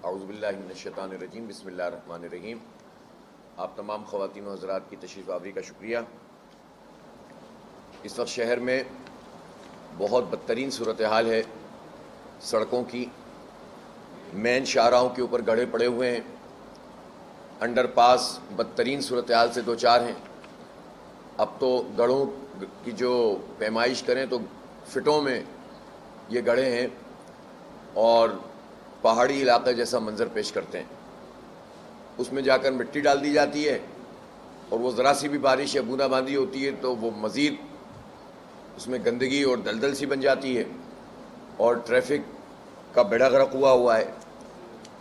اعوذ باللہ من الشیطان الرجیم، بسم اللہ الرحمن الرحیم۔ آپ تمام خواتین و حضرات کی تشریف آوری کا شکریہ۔ اس وقت شہر میں بہت بدترین صورتحال ہے سڑکوں کی۔ مین شاہراہوں کے اوپر گڑھے پڑے ہوئے ہیں، انڈر پاس بدترین صورتحال سے دوچار ہیں۔ اب تو گڑھوں کی جو پیمائش کریں تو فٹوں میں یہ گڑھے ہیں اور پہاڑی علاقے جیسا منظر پیش کرتے ہیں۔ اس میں جا کر مٹی ڈال دی جاتی ہے اور وہ ذرا سی بھی بارش یا بوندا باندی ہوتی ہے تو وہ مزید اس میں گندگی اور دلدل سی بن جاتی ہے اور ٹریفک کا بیڑا غرق ہوا ہے۔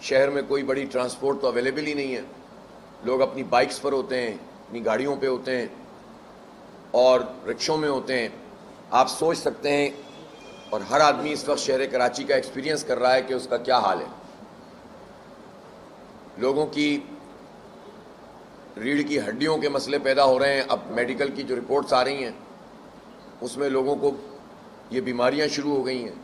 شہر میں کوئی بڑی ٹرانسپورٹ تو اویلیبل ہی نہیں ہے، لوگ اپنی بائکس پر ہوتے ہیں، اپنی گاڑیوں پہ ہوتے ہیں اور رکشوں میں ہوتے ہیں۔ آپ سوچ سکتے ہیں، اور ہر آدمی اس وقت شہر کراچی کا ایکسپیرینس کر رہا ہے کہ اس کا کیا حال ہے۔ لوگوں کی ریڑھ کی ہڈیوں کے مسئلے پیدا ہو رہے ہیں۔ اب میڈیکل کی جو رپورٹس آ رہی ہیں اس میں لوگوں کو یہ بیماریاں شروع ہو گئی ہیں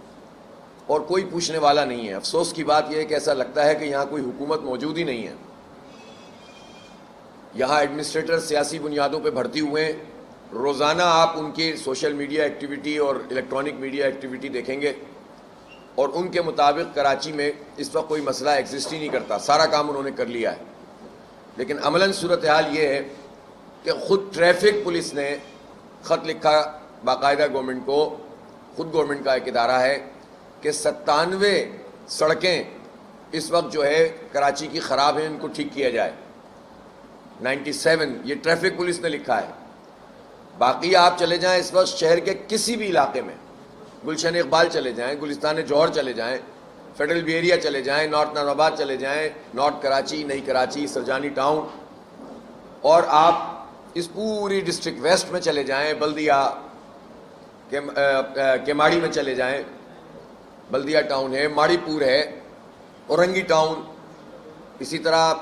اور کوئی پوچھنے والا نہیں ہے۔ افسوس کی بات یہ ہے کہ ایسا لگتا ہے کہ یہاں کوئی حکومت موجود ہی نہیں ہے۔ یہاں ایڈمنسٹریٹر سیاسی بنیادوں پہ بھرتی ہوئے ہیں۔ روزانہ آپ ان کی سوشل میڈیا ایکٹیویٹی اور الیکٹرانک میڈیا ایکٹیویٹی دیکھیں گے اور ان کے مطابق کراچی میں اس وقت کوئی مسئلہ ایگزسٹ ہی نہیں کرتا، سارا کام انہوں نے کر لیا ہے۔ لیکن عملاً صورتحال یہ ہے کہ خود ٹریفک پولیس نے خط لکھا باقاعدہ گورنمنٹ کو، خود گورنمنٹ کا ایک ادارہ ہے، کہ 97 سڑکیں اس وقت جو ہے کراچی کی خراب ہیں، ان کو ٹھیک کیا جائے۔ 97 یہ ٹریفک پولیس نے لکھا ہے۔ باقی آپ چلے جائیں اس وقت شہر کے کسی بھی علاقے میں، گلشن اقبال چلے جائیں، گلستان جوہر چلے جائیں، فیڈرل بی ایریا چلے جائیں، نارتھ نام آباد چلے جائیں، نارتھ کراچی، نئی کراچی، سرجانی ٹاؤن، اور آپ اس پوری ڈسٹرکٹ ویسٹ میں چلے جائیں، بلدیہ کیماڑی میں چلے جائیں، بلدیہ ٹاؤن ہے، ماڑی پور ہے، اورنگی ٹاؤن، اسی طرح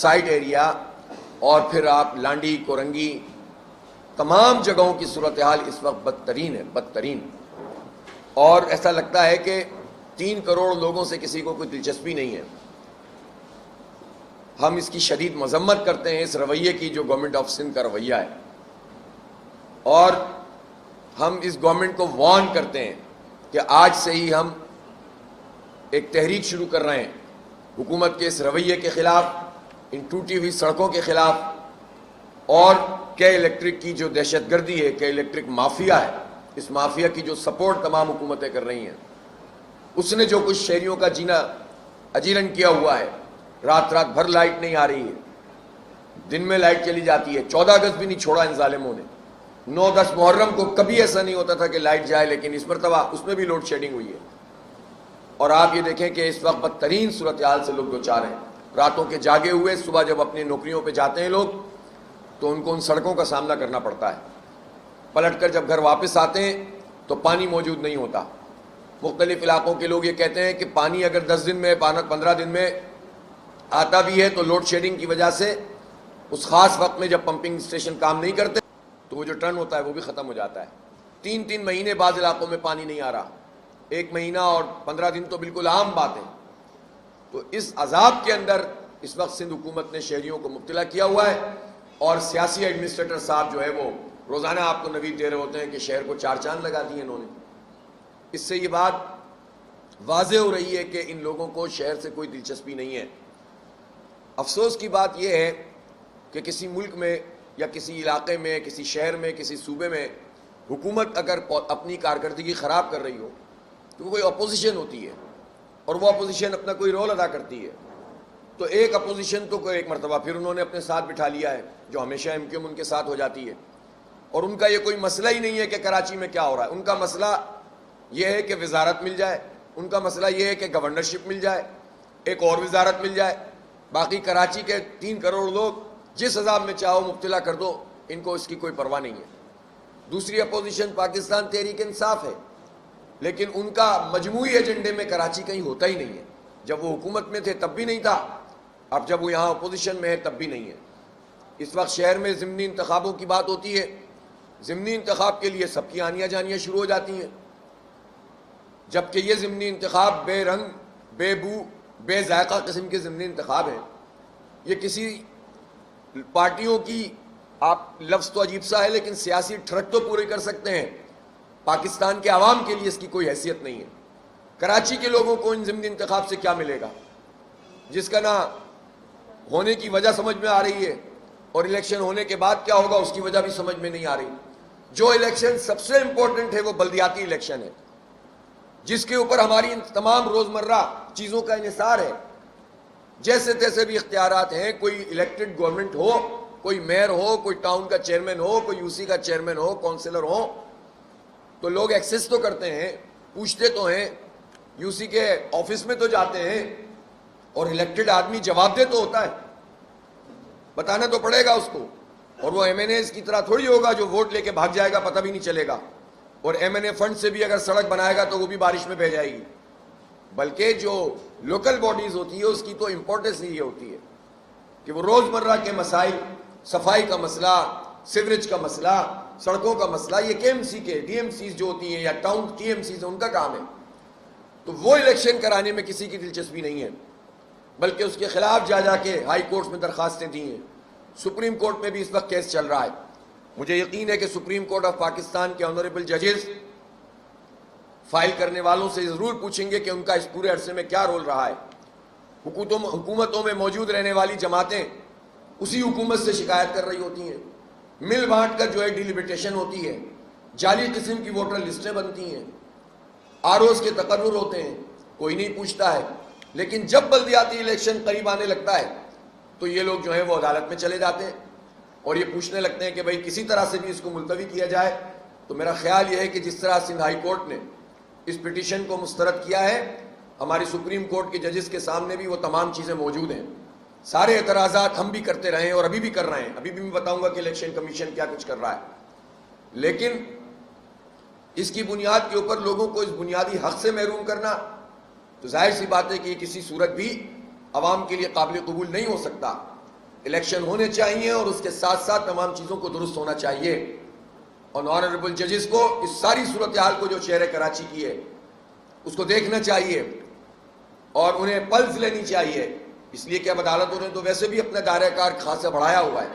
سائٹ ایریا، اور پھر آپ لانڈی، کورنگی، تمام جگہوں کی صورتحال اس وقت بدترین ہے، بدترین۔ اور ایسا لگتا ہے کہ 3 کروڑ لوگوں سے کسی کو کوئی دلچسپی نہیں ہے۔ ہم اس کی شدید مذمت کرتے ہیں، اس رویے کی جو گورنمنٹ آف سندھ کا رویہ ہے، اور ہم اس گورنمنٹ کو وارن کرتے ہیں کہ آج سے ہی ہم ایک تحریک شروع کر رہے ہیں حکومت کے اس رویے کے خلاف، ان ٹوٹی ہوئی سڑکوں کے خلاف، اور کے الیکٹرک کی جو دہشت گردی ہے، کے الیکٹرک مافیا ہے، اس مافیا کی جو سپورٹ تمام حکومتیں کر رہی ہیں، اس نے جو کچھ شہریوں کا جینا اجیرن کیا ہوا ہے۔ رات رات بھر لائٹ نہیں آ رہی ہے، دن میں لائٹ چلی جاتی ہے، 14 اگست بھی نہیں چھوڑا ان ظالموں نے۔ 9-10 محرم کو کبھی ایسا نہیں ہوتا تھا کہ لائٹ جائے، لیکن اس مرتبہ اس میں بھی لوڈ شیڈنگ ہوئی ہے۔ اور آپ یہ دیکھیں کہ اس وقت بدترین صورتحال سے لوگ دوچار ہیں، راتوں کے جاگے ہوئے، صبح جب اپنی نوکریوں پہ جاتے ہیں لوگ تو ان کو ان سڑکوں کا سامنا کرنا پڑتا ہے۔ پلٹ کر جب گھر واپس آتے ہیں تو پانی موجود نہیں ہوتا۔ مختلف علاقوں کے لوگ یہ کہتے ہیں کہ پانی اگر 10 دن میں 15 دن میں آتا بھی ہے تو لوڈ شیڈنگ کی وجہ سے اس خاص وقت میں جب پمپنگ اسٹیشن کام نہیں کرتے تو وہ جو ٹرن ہوتا ہے وہ بھی ختم ہو جاتا ہے۔ 3 مہینے بعض علاقوں میں پانی نہیں آ رہا، 1 مہینہ اور 15 دن تو بالکل عام بات ہے۔ تو اس عذاب کے اندر اس وقت سندھ حکومت نے شہریوں کو مبتلا کیا ہوا ہے، اور سیاسی ایڈمنسٹریٹر صاحب جو ہے وہ روزانہ آپ کو نوید دے رہے ہوتے ہیں کہ شہر کو 4 چاند لگا دیے انہوں نے۔ اس سے یہ بات واضح ہو رہی ہے کہ ان لوگوں کو شہر سے کوئی دلچسپی نہیں ہے۔ افسوس کی بات یہ ہے کہ کسی ملک میں یا کسی علاقے میں، کسی شہر میں، کسی صوبے میں حکومت اگر اپنی کارکردگی خراب کر رہی ہو تو وہ کوئی اپوزیشن ہوتی ہے، اور وہ اپوزیشن اپنا کوئی رول ادا کرتی ہے۔ تو ایک اپوزیشن تو ایک مرتبہ پھر انہوں نے اپنے ساتھ بٹھا لیا ہے، جو ہمیشہ MQM ان کے ساتھ ہو جاتی ہے، اور ان کا یہ کوئی مسئلہ ہی نہیں ہے کہ کراچی میں کیا ہو رہا ہے۔ ان کا مسئلہ یہ ہے کہ وزارت مل جائے، ان کا مسئلہ یہ ہے کہ گورنرشپ مل جائے، ایک اور وزارت مل جائے، باقی کراچی کے 3 کروڑ لوگ جس عذاب میں چاہو مبتلا کر دو، ان کو اس کی کوئی پرواہ نہیں ہے۔ دوسری اپوزیشن پاکستان تحریک انصاف ہے، لیکن ان کا مجموعی ایجنڈے میں کراچی کہیں ہوتا ہی نہیں ہے۔ جب وہ حکومت میں تھے تب بھی نہیں تھا، اب جب وہ یہاں اپوزیشن میں ہے تب بھی نہیں ہے۔ اس وقت شہر میں ضمنی انتخابوں کی بات ہوتی ہے، ضمنی انتخاب کے لیے سب کی آنیاں جانیاں شروع ہو جاتی ہیں، جبکہ یہ ضمنی انتخاب بے رنگ، بے بو بے ذائقہ قسم کے ضمنی انتخاب ہیں. یہ کسی پارٹیوں کی، آپ لفظ تو عجیب سا ہے لیکن سیاسی ٹرک تو پورے کر سکتے ہیں. پاکستان کے عوام کے لیے اس کی کوئی حیثیت نہیں ہے. کراچی کے لوگوں کو ان ضمنی انتخاب سے کیا ملے گا، جس کا نہ ہونے کی وجہ سمجھ میں آ رہی ہے اور الیکشن ہونے کے بعد کیا ہوگا اس کی وجہ بھی سمجھ میں نہیں آ رہی. جو الیکشن سب سے امپورٹنٹ ہے وہ بلدیاتی الیکشن ہے، جس کے اوپر ہماری تمام روزمرہ چیزوں کا انحصار ہے. جیسے تیسے بھی اختیارات ہیں، کوئی الیکٹڈ گورنمنٹ ہو، کوئی میئر ہو، کوئی ٹاؤن کا چیئرمین ہو، کوئی یو سی کا چیئرمین ہو، کونسلر ہو، تو لوگ ایکسس تو کرتے ہیں، پوچھتے تو ہیں، یو سی کے آفس میں تو جاتے ہیں، اور الیکٹڈ آدمی جواب دہ تو ہوتا ہے، بتانا تو پڑے گا اس کو. اور وہ ایم این ایز کی طرح تھوڑی ہوگا جو ووٹ لے کے بھاگ جائے گا، پتہ بھی نہیں چلے گا. اور ایم این اے فنڈ سے بھی اگر سڑک بنائے گا تو وہ بھی بارش میں بہ جائے گی. بلکہ جو لوکل باڈیز ہوتی ہے اس کی تو امپورٹنس ہی یہ ہوتی ہے کہ وہ روزمرہ کے مسائل، صفائی کا مسئلہ، سیوریج کا مسئلہ، سڑکوں کا مسئلہ، یہ کے ایم سی کے ڈی ایم سیز جو ہوتی ہیں یا ٹاؤن ٹی ایم سیز ان کا کام ہے. تو وہ الیکشن کرانے میں کسی کی دلچسپی نہیں ہے، بلکہ اس کے خلاف جا کے ہائی کورٹس میں درخواستیں دی ہیں. سپریم کورٹ میں بھی اس وقت کیس چل رہا ہے. مجھے یقین ہے کہ سپریم کورٹ آف پاکستان کے آنریبل ججز فائل کرنے والوں سے ضرور پوچھیں گے کہ ان کا اس پورے عرصے میں کیا رول رہا ہے. حکومتوں میں موجود رہنے والی جماعتیں اسی حکومت سے شکایت کر رہی ہوتی ہیں، مل بانٹ کر جو ہے ڈیلیمیٹیشن ہوتی ہے، جعلی قسم کی ووٹر لسٹیں بنتی ہیں، آر اوز کے تقرر ہوتے ہیں، کوئی نہیں پوچھتا ہے. لیکن جب بلدیاتی الیکشن قریب آنے لگتا ہے تو یہ لوگ جو ہیں وہ عدالت میں چلے جاتے ہیں اور یہ پوچھنے لگتے ہیں کہ بھئی کسی طرح سے بھی اس کو ملتوی کیا جائے. تو میرا خیال یہ ہے کہ جس طرح سندھ ہائی کورٹ نے اس پٹیشن کو مسترد کیا ہے، ہماری سپریم کورٹ کے ججز کے سامنے بھی وہ تمام چیزیں موجود ہیں. سارے اعتراضات ہم بھی کرتے رہے ہیں اور ابھی بھی کر رہے ہیں. ابھی بھی میں بتاؤں گا کہ الیکشن کمیشن کیا کچھ کر رہا ہے. لیکن اس کی بنیاد کے اوپر لوگوں کو اس بنیادی حق سے محروم کرنا تو ظاہر سی بات ہے کہ یہ کسی صورت بھی عوام کے لیے قابل قبول نہیں ہو سکتا. الیکشن ہونے چاہیے اور اس کے ساتھ ساتھ تمام چیزوں کو درست ہونا چاہیے. اور آنریبل ججز کو اس ساری صورتحال کو جو شہر کراچی کی ہے اس کو دیکھنا چاہیے اور انہیں پلس لینی چاہیے. اس لیے کہ اب عدالتوں نے تو ویسے بھی اپنا دائرہ کار خاصا بڑھایا ہوا ہے،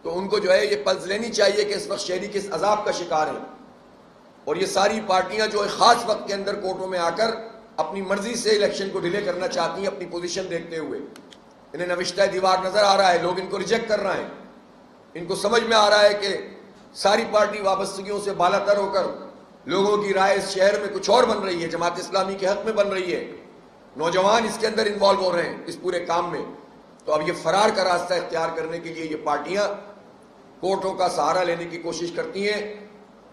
تو ان کو جو ہے یہ پلس لینی چاہیے کہ اس وقت شہری کس عذاب کا شکار ہیں. اور یہ ساری پارٹیاں جو ایک خاص وقت کے اندر کورٹوں میں آ کر اپنی مرضی سے الیکشن کو ڈیلے کرنا چاہتی ہیں اپنی پوزیشن دیکھتے ہوئے. انہیں نوشتہ دیوار نظر آ رہا ہے، لوگ ان کو ریجیکٹ کر رہے ہیں. ان کو سمجھ میں آ رہا ہے کہ ساری پارٹی وابستگیوں سے بالا تر ہو کر لوگوں کی رائے اس شہر میں کچھ اور بن رہی ہے، جماعت اسلامی کے حق میں بن رہی ہے. نوجوان اس کے اندر انوالو ہو رہے ہیں اس پورے کام میں. تو اب یہ فرار کا راستہ اختیار کرنے کے لیے یہ پارٹیاں کورٹوں کا سہارا لینے کی کوشش کرتی ہیں.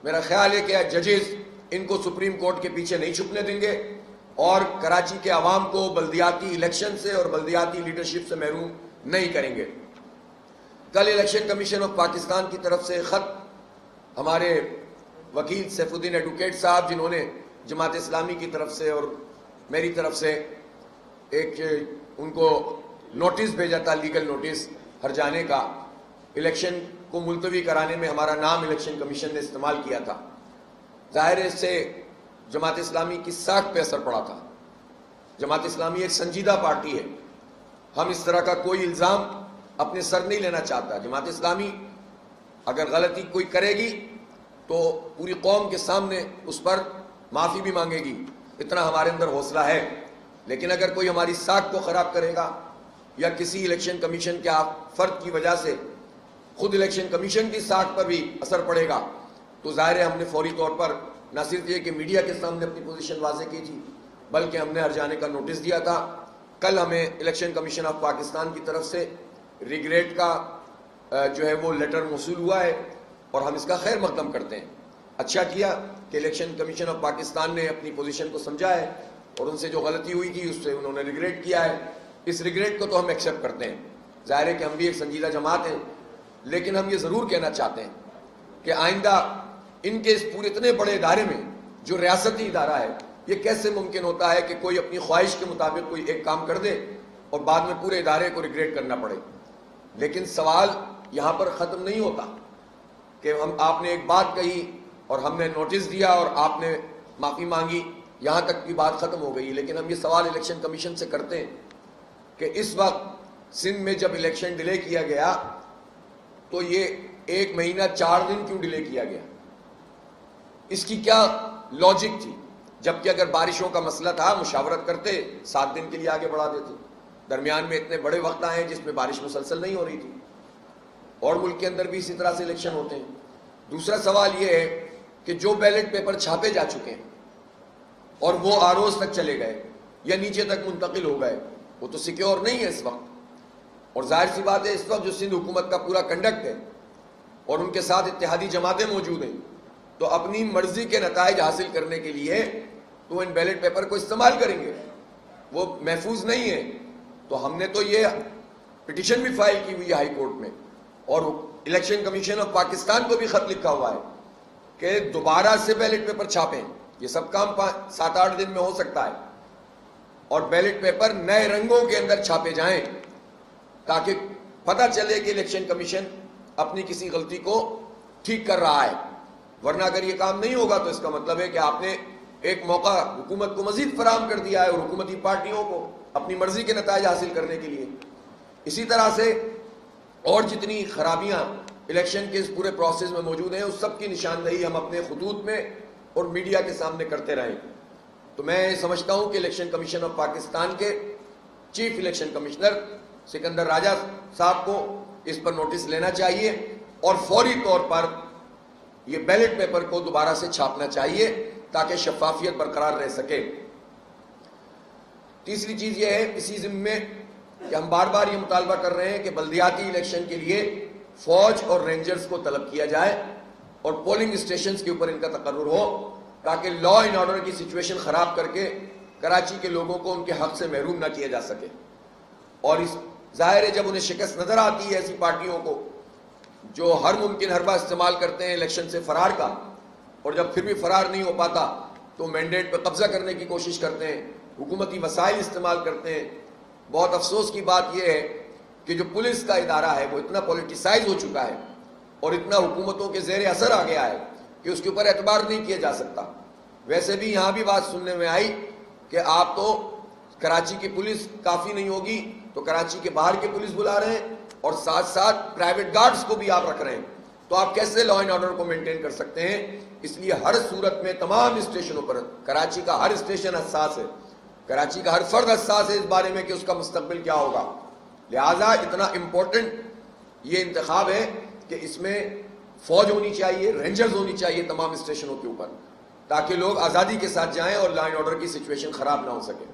میرا خیال ہے کہ ججز ان کو سپریم کورٹ کے پیچھے نہیں چھپنے دیں گے اور کراچی کے عوام کو بلدیاتی الیکشن سے اور بلدیاتی لیڈرشپ سے محروم نہیں کریں گے. کل الیکشن کمیشن آف پاکستان کی طرف سے خط ہمارے وکیل سیف الدین ایڈوکیٹ صاحب، جنہوں نے جماعت اسلامی کی طرف سے اور میری طرف سے ایک ان کو نوٹس بھیجا تھا، لیگل نوٹس ہر جانے کا. الیکشن کو ملتوی کرانے میں ہمارا نام الیکشن کمیشن نے استعمال کیا تھا. ظاہر ہے اس سے جماعت اسلامی کی ساکھ پہ اثر پڑا تھا. جماعت اسلامی ایک سنجیدہ پارٹی ہے، ہم اس طرح کا کوئی الزام اپنے سر نہیں لینا چاہتا. جماعت اسلامی اگر غلطی کوئی کرے گی تو پوری قوم کے سامنے اس پر معافی بھی مانگے گی، اتنا ہمارے اندر حوصلہ ہے. لیکن اگر کوئی ہماری ساکھ کو خراب کرے گا یا کسی الیکشن کمیشن کے فرد کی وجہ سے خود الیکشن کمیشن کی ساکھ پر بھی اثر پڑے گا تو ظاہر ہے ہم نے فوری طور پر نہ صرف یہ کہ میڈیا کے سامنے اپنی پوزیشن واضح کی تھی، بلکہ ہم نے ہر جانے کا نوٹس دیا تھا. کل ہمیں الیکشن کمیشن آف پاکستان کی طرف سے ریگریٹ کا جو ہے وہ لیٹر موصول ہوا ہے اور ہم اس کا خیر مقدم کرتے ہیں. اچھا کیا کہ الیکشن کمیشن آف پاکستان نے اپنی پوزیشن کو سمجھا ہے اور ان سے جو غلطی ہوئی تھی اس سے انہوں نے ریگریٹ کیا ہے. اس ریگریٹ کو تو ہم ایکسیپٹ کرتے ہیں. ظاہر ہے کہ ہم بھی ایک سنجیدہ جماعت ہیں، لیکن ہم یہ ضرور کہنا چاہتے ہیں کہ آئندہ ان کے اس پورے اتنے بڑے ادارے میں جو ریاستی ادارہ ہے، یہ کیسے ممکن ہوتا ہے کہ کوئی اپنی خواہش کے مطابق کوئی ایک کام کر دے اور بعد میں پورے ادارے کو ریگریٹ کرنا پڑے. لیکن سوال یہاں پر ختم نہیں ہوتا کہ آپ نے ایک بات کہی اور ہم نے نوٹس دیا اور آپ نے معافی مانگی یہاں تک کی بات ختم ہو گئی. لیکن ہم یہ سوال الیکشن کمیشن سے کرتے ہیں کہ اس وقت سندھ میں جب الیکشن ڈیلے کیا گیا تو یہ 1 مہینہ 4 دن کیوں ڈیلے کیا گیا؟ اس کی کیا لاجک تھی؟ جبکہ اگر بارشوں کا مسئلہ تھا مشاورت کرتے 7 دن کے لیے آگے بڑھا دیتے. درمیان میں اتنے بڑے وقت آئے ہیں جس میں بارش مسلسل نہیں ہو رہی تھی، اور ملک کے اندر بھی اسی طرح سے الیکشن ہوتے ہیں. دوسرا سوال یہ ہے کہ جو بیلٹ پیپر چھاپے جا چکے ہیں اور وہ آروز تک چلے گئے یا نیچے تک منتقل ہو گئے، وہ تو سیکیور نہیں ہے اس وقت. اور ظاہر سی بات ہے اس وقت جو سندھ حکومت کا پورا کنڈکٹ ہے اور ان کے ساتھ اتحادی جماعتیں موجود ہیں، تو اپنی مرضی کے نتائج حاصل کرنے کے لیے تو ان بیلٹ پیپر کو استعمال کریں گے. وہ محفوظ نہیں ہے. تو ہم نے تو یہ پٹیشن بھی فائل کی ہوئی ہے ہائی کورٹ میں، اور الیکشن کمیشن آف پاکستان کو بھی خط لکھا ہوا ہے کہ دوبارہ سے بیلٹ پیپر چھاپیں. یہ سب کام 7-8 دن میں ہو سکتا ہے، اور بیلٹ پیپر نئے رنگوں کے اندر چھاپے جائیں تاکہ پتہ چلے کہ الیکشن کمیشن اپنی کسی غلطی کو ٹھیک کر رہا ہے. ورنہ اگر یہ کام نہیں ہوگا تو اس کا مطلب ہے کہ آپ نے ایک موقع حکومت کو مزید فراہم کر دیا ہے اور حکومتی پارٹیوں کو اپنی مرضی کے نتائج حاصل کرنے کے لیے. اسی طرح سے اور جتنی خرابیاں الیکشن کے اس پورے پروسیس میں موجود ہیں اس سب کی نشاندہی ہم اپنے خطوط میں اور میڈیا کے سامنے کرتے رہیں. تو میں سمجھتا ہوں کہ الیکشن کمیشن آف پاکستان کے چیف الیکشن کمشنر سکندر راجہ صاحب کو اس پر نوٹس لینا چاہیے اور فوری طور پر یہ بیلٹ پیپر کو دوبارہ سے چھاپنا چاہیے تاکہ شفافیت برقرار رہ سکے. تیسری چیز یہ ہے اسی ضمن میں کہ ہم بار بار یہ مطالبہ کر رہے ہیں کہ بلدیاتی الیکشن کے لیے فوج اور رینجرز کو طلب کیا جائے اور پولنگ اسٹیشنز کے اوپر ان کا تقرر ہو تاکہ لا اینڈ آرڈر کی سچویشن خراب کر کے کراچی کے لوگوں کو ان کے حق سے محروم نہ کیا جا سکے. اور اس ظاہر ہے جب انہیں شکست نظر آتی ہے ایسی پارٹیوں کو جو ہر ممکن حربہ استعمال کرتے ہیں الیکشن سے فرار کا، اور جب پھر بھی فرار نہیں ہو پاتا تو مینڈیٹ پہ قبضہ کرنے کی کوشش کرتے ہیں، حکومتی وسائل استعمال کرتے ہیں. بہت افسوس کی بات یہ ہے کہ جو پولیس کا ادارہ ہے وہ اتنا پولیٹیسائز ہو چکا ہے اور اتنا حکومتوں کے زیر اثر آ گیا ہے کہ اس کے اوپر اعتبار نہیں کیا جا سکتا. ویسے بھی یہاں بھی بات سننے میں آئی کہ آپ تو کراچی کی پولیس کافی نہیں ہوگی تو کراچی کے باہر کی پولیس بلا رہے ہیں اور ساتھ ساتھ پرائیویٹ گارڈز کو بھی آپ رکھ رہے ہیں. تو آپ کیسے لا اینڈ آرڈر کو مینٹین کر سکتے ہیں؟ اس لیے ہر صورت میں تمام اسٹیشنوں پر کراچی کا ہر اسٹیشن حساس ہے، کراچی کا ہر فرد حساس ہے اس بارے میں کہ اس کا مستقبل کیا ہوگا. لہٰذا اتنا امپورٹنٹ یہ انتخاب ہے کہ اس میں فوج ہونی چاہیے، رینجرز ہونی چاہیے تمام اسٹیشنوں کے اوپر تاکہ لوگ آزادی کے ساتھ جائیں اور لا اینڈ آرڈر کی سچویشن خراب نہ ہو سکے.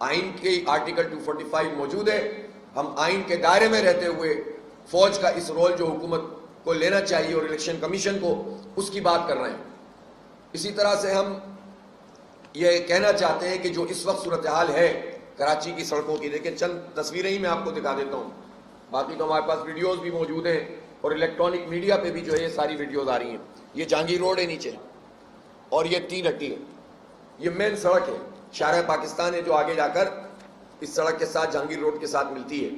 آئین کی آرٹیکل 245 موجود ہے. ہم آئین کے دائرے میں رہتے ہوئے فوج کا اس رول جو حکومت کو لینا چاہیے اور الیکشن کمیشن کو، اس کی بات کر رہے ہیں. اسی طرح سے ہم یہ کہنا چاہتے ہیں کہ جو اس وقت صورتحال ہے کراچی کی سڑکوں کی، دیکھیں چند تصویریں ہی میں آپ کو دکھا دیتا ہوں، باقی تو ہمارے پاس ویڈیوز بھی موجود ہیں اور الیکٹرانک میڈیا پہ بھی جو ہے یہ ساری ویڈیوز آ رہی ہیں. یہ جہانگیر روڈ ہے نیچے اور یہ 3 ہٹی ہے. یہ مین سڑک ہے، شارع پاکستان ہے جو آگے جا کر اس سڑک کے ساتھ جہانگیر روڈ کے ساتھ ملتی ہے،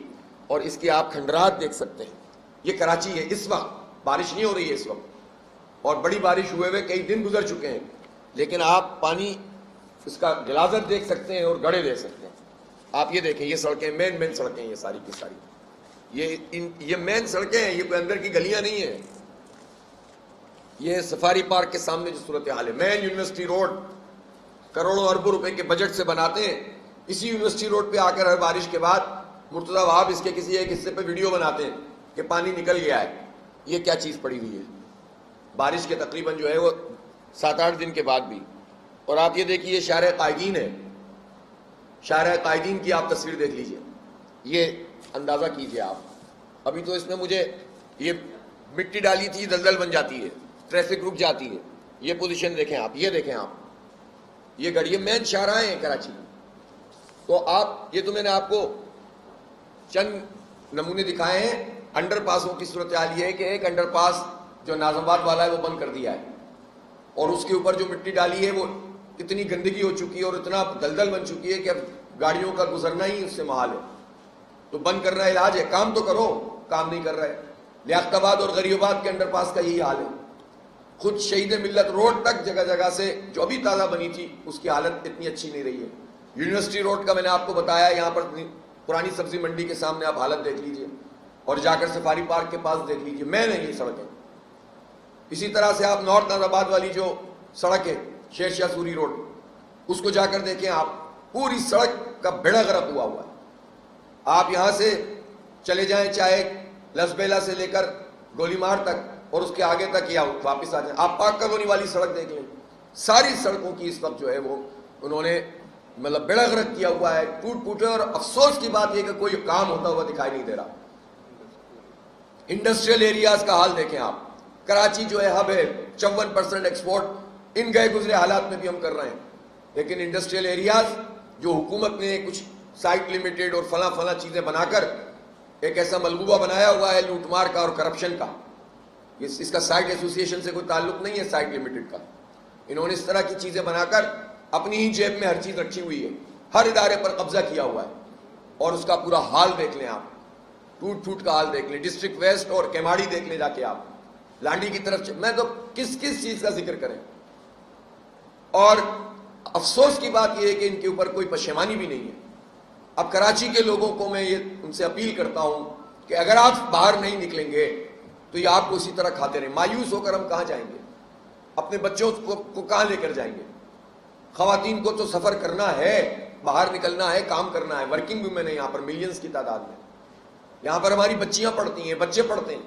اور اس کی آپ کھنڈرات دیکھ سکتے ہیں. یہ کراچی ہے. اس وقت بارش نہیں ہو رہی ہے اس وقت، اور بڑی بارش ہوئے ہوئے کئی دن گزر چکے ہیں، لیکن آپ پانی اس کا غلاظت دیکھ سکتے ہیں اور گڑھے دیکھ سکتے ہیں. آپ یہ دیکھیں، یہ سڑکیں مین سڑکیں یہ ساری کی ساری، یہ مین سڑکیں ہیں، یہ کوئی اندر کی گلیاں نہیں ہیں. یہ سفاری پارک کے سامنے جو صورتحال ہے، مین یونیورسٹی روڈ کروڑوں اربوں روپے کے بجٹ سے بناتے ہیں. اسی یونیورسٹی روڈ پہ آ کر ہر بارش کے بعد مرتضیٰ وہاب اس کے کسی ایک حصے پہ ویڈیو بناتے ہیں کہ پانی نکل گیا ہے. یہ کیا چیز پڑی ہوئی ہے بارش کے تقریباً جو ہے وہ 7-8 دن کے بعد بھی. اور آپ یہ دیکھیے یہ شارع قائدین ہے، شارع قائدین کی آپ تصویر دیکھ لیجئے، یہ اندازہ کیجئے آپ. ابھی تو اس میں مجھے یہ مٹی ڈالی تھی، دلدل بن جاتی ہے، ٹریفک رک جاتی ہے. یہ پوزیشن دیکھیں آپ، یہ دیکھیں آپ، یہ گڑی مین شاہراہیں ہیں کراچی. تو آپ یہ تو میں نے آپ کو چند نمونے دکھائے ہیں. انڈر پاسوں کی صورتحال یہ ہے کہ ایک انڈر پاس جو ناظم آباد والا ہے وہ بند کر دیا ہے، اور اس کے اوپر جو مٹی ڈالی ہے وہ اتنی گندگی ہو چکی ہے اور اتنا دلدل بن چکی ہے کہ اب گاڑیوں کا گزرنا ہی اس سے محال ہے. تو بند کرنا علاج ہے، کام تو کرو، کام نہیں کر رہا ہے. لیاقت آباد اور غریب آباد کے انڈر پاس کا یہی حال ہے. خود شہید ملت روڈ تک جگہ جگہ سے جو ابھی تازہ بنی تھی اس کی حالت اتنی اچھی نہیں رہی ہے. یونیورسٹی روڈ کا میں نے آپ کو بتایا, یہاں پر پرانی سبزی منڈی کے سامنے آپ حالت دیکھ لیجئے, اور جا کر سفاری پارک کے پاس دیکھ لیجئے, میں نہیں یہ سڑکیں. اسی طرح سے آپ نارتھ ناز آباد والی جو سڑک ہے شیر شاہ سوری روڈ, اس کو جا کر دیکھیں آپ, پوری سڑک کا بیڑا غرق ہوا ہے. آپ یہاں سے چلے جائیں چاہے لسبیلا سے لے کر گولی مار تک اور اس کے آگے تک یا واپس آ جائیں, آپ پاک کالونی والی سڑک دیکھ لیں, ساری سڑکوں کی اس وقت جو ہے وہ انہوں نے مطلب بیڑا غرق کیا ہوا ہے, ٹوٹ پھوٹے. اور افسوس کی بات یہ کہ کوئی کام ہوتا ہوا دکھائی نہیں دے رہا. انڈسٹریل ایریاز کا حال دیکھیں آپ, کراچی جو ہے ہب ہے, 54% ایکسپورٹ ان گئے گزرے حالات میں بھی ہم کر رہے ہیں. لیکن انڈسٹریل ایریاز جو حکومت نے کچھ سائٹ لمیٹڈ اور فلاں فلاں چیزیں بنا کر ایک ایسا ملغوبہ بنایا ہوا ہے لوٹ مار کا اور کرپشن کا, اس کا سائٹ ایسوسی ایشن سے کوئی تعلق نہیں ہے سائٹ لمیٹڈ کا. انہوں نے اس طرح کی چیزیں بنا کر اپنی ہی جیب میں ہر چیز رکھی ہوئی ہے, ہر ادارے پر قبضہ کیا ہوا ہے, اور اس کا پورا حال دیکھ لیں آپ, ٹوٹ پھوٹ کا حال دیکھ لیں. ڈسٹرکٹ ویسٹ اور کیماڑی دیکھ لیں جا کے آپ, لانڈی کی طرف میں تو کس چیز کا ذکر کریں. اور افسوس کی بات یہ ہے کہ ان کے اوپر کوئی پشیمانی بھی نہیں ہے. اب کراچی کے لوگوں کو میں یہ ان سے اپیل کرتا ہوں کہ اگر آپ باہر نہیں نکلیں گے تو یہ آپ کو اسی طرح کھاتے رہیں. مایوس ہو کر ہم کہاں جائیں گے, اپنے بچوں کو کہاں لے کر جائیں گے. خواتین کو تو سفر کرنا ہے, باہر نکلنا ہے, کام کرنا ہے. ورکنگ ویمن ہے یہاں پر ملینز کی تعداد میں, یہاں پر ہماری بچیاں پڑھتی ہیں, بچے پڑھتے ہیں,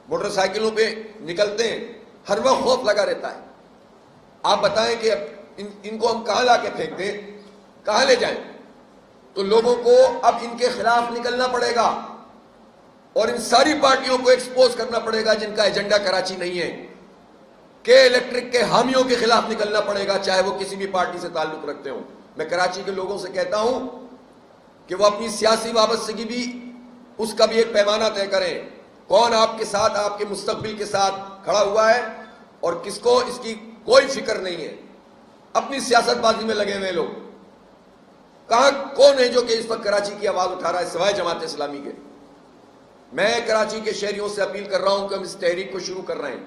موٹر سائیکلوں پہ نکلتے ہیں, ہر وقت خوف لگا رہتا ہے. آپ بتائیں کہ ان کو ہم کہاں لا کے پھینک دیں, کہاں لے جائیں. تو لوگوں کو اب ان کے خلاف نکلنا پڑے گا اور ان ساری پارٹیوں کو ایکسپوز کرنا پڑے گا جن کا ایجنڈا کراچی نہیں ہے. کہ الیکٹرک کے حامیوں کے خلاف نکلنا پڑے گا, چاہے وہ کسی بھی پارٹی سے تعلق رکھتے ہوں. میں کراچی کے لوگوں سے کہتا ہوں کہ وہ اپنی سیاسی وابستگی بھی اس کا بھی ایک پیمانہ طے کریں, کون آپ کے ساتھ, آپ کے مستقبل کے ساتھ کھڑا ہوا ہے اور کس کو اس کی کوئی فکر نہیں ہے. اپنی سیاست بازی میں لگے ہوئے لوگ. کہاں کون ہے جو کہ اس وقت کراچی کی آواز اٹھا رہا ہے سوائے جماعت اسلامی کے. میں کراچی کے شہریوں سے اپیل کر رہا ہوں کہ ہم اس تحریک کو شروع کر رہے ہیں.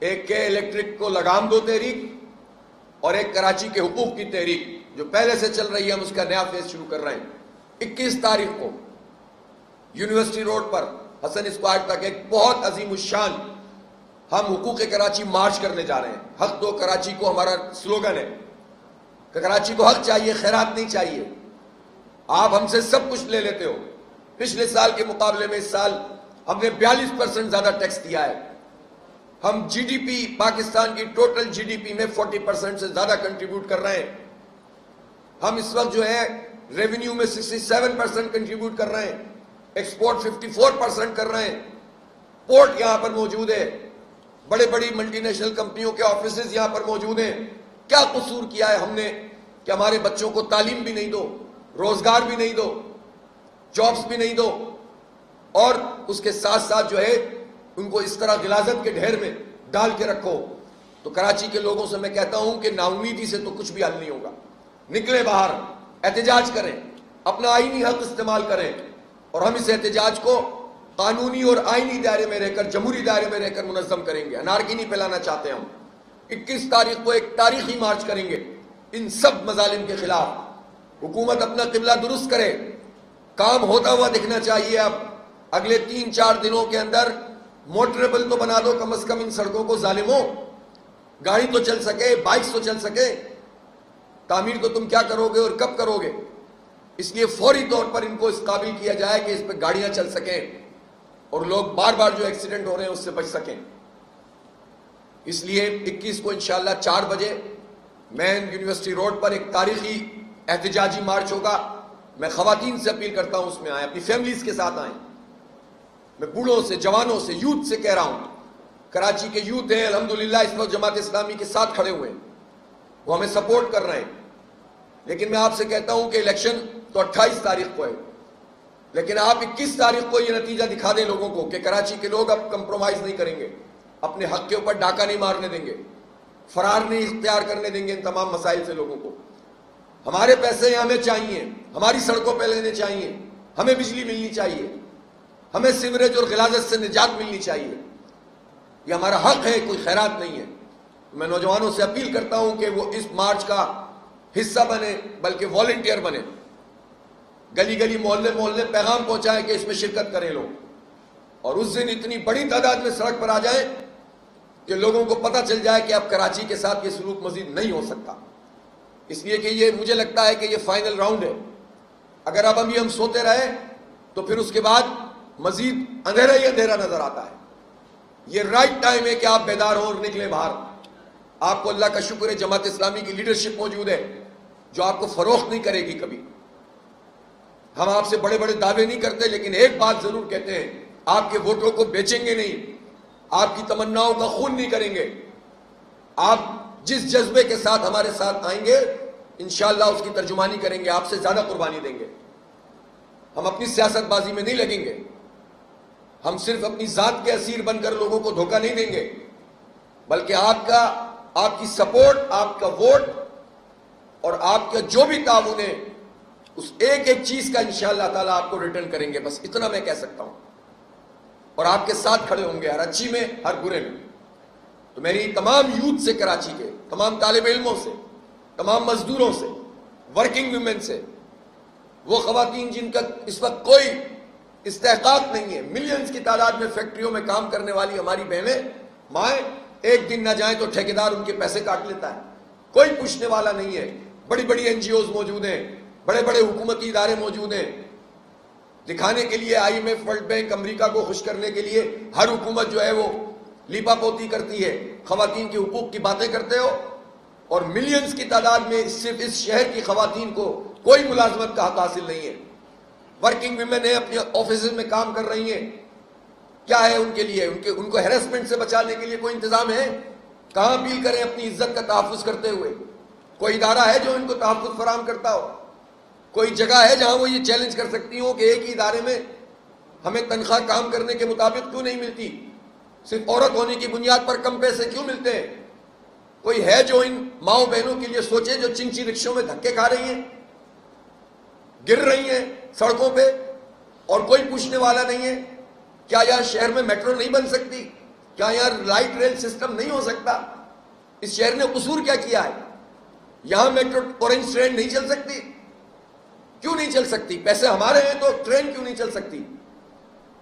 ایک کے الیکٹرک کو لگام دو تحریک, اور ایک کراچی کے حقوق کی تحریک جو پہلے سے چل رہی ہے, ہم اس کا نیا فیز شروع کر رہے ہیں. 21 تاریخ کو یونیورسٹی روڈ پر حسن اسکوائر تک ایک بہت عظیم الشان ہم حقوق کراچی مارچ کرنے جا رہے ہیں. حق دو کراچی کو ہمارا سلوگن ہے کہ کراچی کو حق چاہیے, خیرات نہیں چاہیے. آپ ہم سے سب کچھ لے لیتے ہو. پچھلے سال کے مقابلے میں اس سال ہم نے 42% زیادہ ٹیکس دیا ہے. ہم جی ڈی پی, پاکستان کی ٹوٹل جی ڈی پی میں 40% سے زیادہ کنٹریبیوٹ کر رہے ہیں. ہم اس وقت جو ہے ریونیو میں 67% کنٹریبیوٹ کر رہے ہیں, ایکسپورٹ 54% کر رہے ہیں. پورٹ یہاں پر موجود ہے, بڑے بڑی ملٹی نیشنل کمپنیوں کے آفیسز یہاں پر موجود ہیں. کیا قصور کیا ہے ہم نے کہ ہمارے بچوں کو تعلیم بھی نہیں دو, روزگار بھی نہیں دو, جابز بھی نہیں دو, اور اس کے ساتھ ساتھ جو ہے ان کو اس طرح غلاظت کے ڈھیر میں ڈال کے رکھو. تو کراچی کے لوگوں سے میں کہتا ہوں کہ نا امیدی سے تو کچھ بھی حل نہیں ہوگا. نکلے باہر, احتجاج کریں, اپنا آئینی حق استعمال کریں, اور ہم اس احتجاج کو قانونی اور آئینی دائرے میں رہ کر, جمہوری دائرے میں رہ کر منظم کریں گے. انارکی نہیں پھیلانا چاہتے ہم. 21 تاریخ کو ایک تاریخی مارچ کریں گے ان سب مظالم کے خلاف. حکومت اپنا قبلہ درست کرے, کام ہوتا ہوا دکھنا چاہیے. اب اگلے 3-4 دنوں کے اندر موٹریبل تو بنا دو کم از کم ان سڑکوں کو. ظالموں, گاڑی تو چل سکے, بائکس تو چل سکے. تعمیر تو تم کیا کرو گے اور کب کرو گے؟ اس لیے فوری طور پر ان کو اس قابل کیا جائے کہ اس پہ گاڑیاں چل سکیں اور لوگ بار بار جو ایکسیڈنٹ ہو رہے ہیں اس سے بچ سکیں. اس لیے 21 کو انشاءاللہ 4 بجے مین یونیورسٹی روڈ پر ایک تاریخی احتجاجی مارچ ہوگا. میں خواتین سے اپیل کرتا ہوں اس میں آئیں, اپنی فیملیز کے ساتھ آئیں. میں بوڑھوں سے, جوانوں سے, یوتھ سے کہہ رہا ہوں. کراچی کے یوتھ ہیں الحمدللہ اس وقت جماعت اسلامی کے ساتھ کھڑے ہوئے ہیں, وہ ہمیں سپورٹ کر رہے ہیں. لیکن میں آپ سے کہتا ہوں کہ الیکشن تو 28 تاریخ کو ہے, لیکن آپ 21 تاریخ کو یہ نتیجہ دکھا دیں لوگوں کو کہ کراچی کے لوگ اب کمپرومائز نہیں کریں گے, اپنے حق کے اوپر ڈاکہ نہیں مارنے دیں گے, فرار نہیں اختیار کرنے دیں گے ان تمام مسائل سے لوگوں کو. ہمارے پیسے ہمیں چاہیے, ہماری سڑکوں پہ لینے چاہیے, ہمیں بجلی ملنی چاہیے, ہمیں سیوریج اور غلاظت سے نجات ملنی چاہیے. یہ ہمارا حق ہے، کوئی خیرات نہیں ہے. میں نوجوانوں سے اپیل کرتا ہوں کہ وہ اس مارچ کا حصہ بنے، بلکہ والنٹیئر بنے، گلی گلی محلے محلے پیغام پہنچائیں کہ اس میں شرکت کریں لوگ، اور اس دن اتنی بڑی تعداد میں سڑک پر آ جائیں کہ لوگوں کو پتہ چل جائے کہ اب کراچی کے ساتھ یہ سلوک مزید نہیں ہو سکتا. اس لیے کہ یہ مجھے لگتا ہے کہ یہ فائنل راؤنڈ ہے. اگر اب ہم سوتے رہے تو پھر اس کے بعد مزید اندھیرا ہی اندھیرا نظر آتا ہے. یہ رائٹ ٹائم ہے کہ آپ بیدار ہو اور نکلیں باہر. آپ کو اللہ کا شکر ہے جماعت اسلامی کی لیڈرشپ موجود ہے جو آپ کو فروخت نہیں کرے گی کبھی. ہم آپ سے بڑے بڑے دعوے نہیں کرتے، لیکن ایک بات ضرور کہتے ہیں، آپ کے ووٹوں کو بیچیں گے نہیں، آپ کی تمناؤں کا خون نہیں کریں گے. آپ جس جذبے کے ساتھ ہمارے ساتھ آئیں گے انشاءاللہ اس کی ترجمانی کریں گے، آپ سے زیادہ قربانی دیں گے. ہم اپنی سیاست بازی میں نہیں لگیں گے. ہم صرف اپنی ذات کے اسیر بن کر لوگوں کو دھوکہ نہیں دیں گے، بلکہ آپ کی سپورٹ، آپ کا ووٹ اور آپ کا جو بھی تعاون ہے اس ایک ایک چیز کا انشاءاللہ تعالیٰ آپ کو ریٹرن کریں گے. بس اتنا میں کہہ سکتا ہوں. اور آپ کے ساتھ کھڑے ہوں گے ہر اچھی میں ہر برے میں. تو میری تمام یوتھ سے، کراچی کے تمام طالب علموں سے، تمام مزدوروں سے، ورکنگ ویمن سے، وہ خواتین جن کا اس وقت کوئی استحقاق نہیں ہے، ملینز کی تعداد میں فیکٹریوں میں کام کرنے والی ہماری بہنیں، مائیں، ایک دن نہ جائیں تو ٹھیکیدار ان کے پیسے کاٹ لیتا ہے، کوئی پوچھنے والا نہیں ہے. بڑی بڑی این جی اوز موجود ہیں، بڑے بڑے حکومتی ادارے موجود ہیں. دکھانے کے لیے I M F, world bank, امریکہ کو خوش کرنے کے لیے ہر حکومت جو ہے وہ لیپا پوتی کرتی ہے، خواتین کے حقوق کی باتیں کرتے ہو، اور ملینز کی تعداد میں صرف اس شہر کی خواتین کو کوئی ملازمت کا حق حاصل نہیں ہے. ورکنگ ویمن ہیں، اپنے آفیسز میں کام کر رہی ہیں. کیا ہے ان کے لیے؟ ان کو ہیرسمنٹ سے بچانے کے لیے کوئی انتظام ہے؟ کہاں اپیل کریں اپنی عزت کا تحفظ کرتے ہوئے؟ کوئی ادارہ ہے جو ان کو تحفظ فراہم کرتا ہو؟ کوئی جگہ ہے جہاں وہ یہ چیلنج کر سکتی ہوں کہ ایک ہی ادارے میں ہمیں تنخواہ کام کرنے کے مطابق کیوں نہیں ملتی؟ صرف عورت ہونے کی بنیاد پر کم پیسے کیوں ملتے ہیں؟ کوئی ہے جو ان ماؤں بہنوں کے لیے سوچے جو چنچی رکشوں میں دھکے کھا رہی ہیں، گر رہی ہیں سڑکوں پہ، اور کوئی پوچھنے والا نہیں ہے؟ کیا یہاں شہر میں میٹرو نہیں بن سکتی؟ کیا یہاں لائٹ ریل سسٹم نہیں ہو سکتا؟ اس شہر نے قصور کیا کیا ہے؟ یہاں میٹرو اورنج ٹرین نہیں چل سکتی؟ کیوں نہیں چل سکتی؟ پیسے ہمارے ہیں تو ٹرین کیوں نہیں چل سکتی؟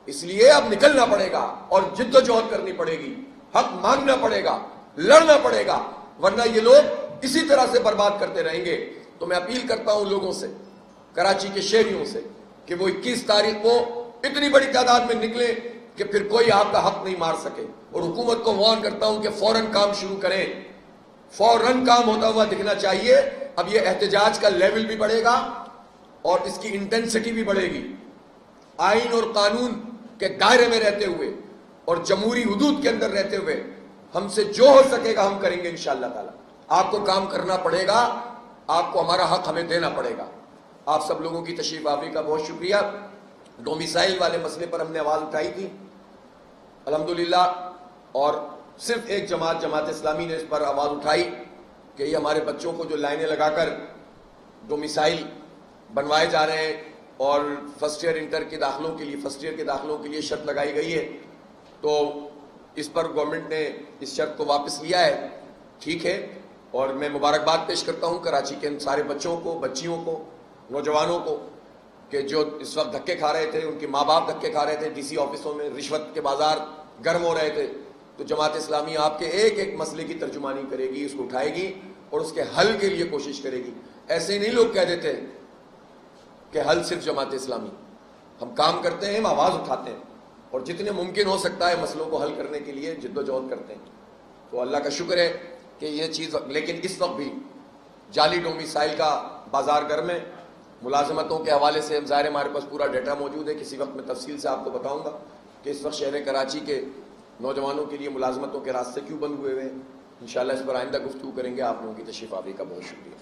اس لیے اب نکلنا پڑے گا اور جد و جہد کرنی پڑے گی، حق مانگنا پڑے گا، لڑنا پڑے گا، ورنہ یہ لوگ اسی طرح سے برباد کرتے رہیں گے. تو میں اپیل کرتا ہوں لوگوں سے، کراچی کے شہریوں سے، کہ وہ 21 تاریخ کو اتنی بڑی تعداد میں نکلیں کہ پھر کوئی آپ کا حق نہیں مار سکے. اور حکومت کو وارن کرتا ہوں کہ فوراً کام شروع کریں، فوراً کام ہوتا ہوا دکھنا چاہیے. اب یہ احتجاج کا لیول بھی بڑھے گا اور اس کی انٹینسٹی بھی بڑھے گی. آئین اور قانون کے دائرے میں رہتے ہوئے اور جمہوری حدود کے اندر رہتے ہوئے ہم سے جو ہو سکے گا ہم کریں گے انشاءاللہ تعالی. آپ کو کام کرنا پڑے گا، آپ کو ہمارا حق ہمیں دینا پڑے گا. آپ سب لوگوں کی تشریف آوری کا بہت شکریہ. ڈومیسائل والے مسئلے پر ہم نے آواز اٹھائی تھی الحمدللہ، اور صرف ایک جماعت اسلامی نے اس پر آواز اٹھائی کہ یہ ہمارے بچوں کو جو لائنیں لگا کر ڈومیسائل بنوائے جا رہے ہیں اور فرسٹ ایئر انٹر کے داخلوں کے لیے، فرسٹ ایئر کے داخلوں کے لیے شرط لگائی گئی ہے، تو اس پر گورنمنٹ نے اس شرط کو واپس لیا ہے. ٹھیک ہے، اور میں مبارکباد پیش کرتا ہوں کراچی کے ان سارے بچوں کو، بچیوں کو، نوجوانوں کو کہ جو اس وقت دھکے کھا رہے تھے، ان کے ماں باپ دھکے کھا رہے تھے ڈی سی آفسوں میں، رشوت کے بازار گرم ہو رہے تھے. تو جماعت اسلامی آپ کے ایک ایک مسئلے کی ترجمانی کرے گی، اس کو اٹھائے گی اور اس کے حل کے لیے کوشش کرے گی. ایسے نہیں لوگ کہہ دیتے کہ حل صرف جماعت اسلامی. ہم کام کرتے ہیں، ہم آواز اٹھاتے ہیں اور جتنے ممکن ہو سکتا ہے مسئلوں کو حل کرنے کے لیے جد و جہد کرتے ہیں. تو اللہ کا شکر ہے کہ یہ چیز، لیکن اس وقت بھی جعلی ڈومیسائل کا بازار گرم ہے. ملازمتوں کے حوالے سے ظاہر ہمارے پاس پورا ڈیٹا موجود ہے، کسی وقت میں تفصیل سے آپ کو بتاؤں گا کہ اس وقت شہر کراچی کے نوجوانوں کے لیے ملازمتوں کے راستے کیوں بند ہوئے ہوئے ہیں. انشاءاللہ اس پر آئندہ گفتگو کریں گے. آپ لوگوں کی تشریف آوری کا بہت شکریہ.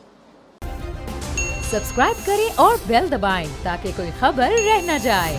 سبسکرائب کریں اور بیل دبائیں تاکہ کوئی خبر رہ نہ جائے.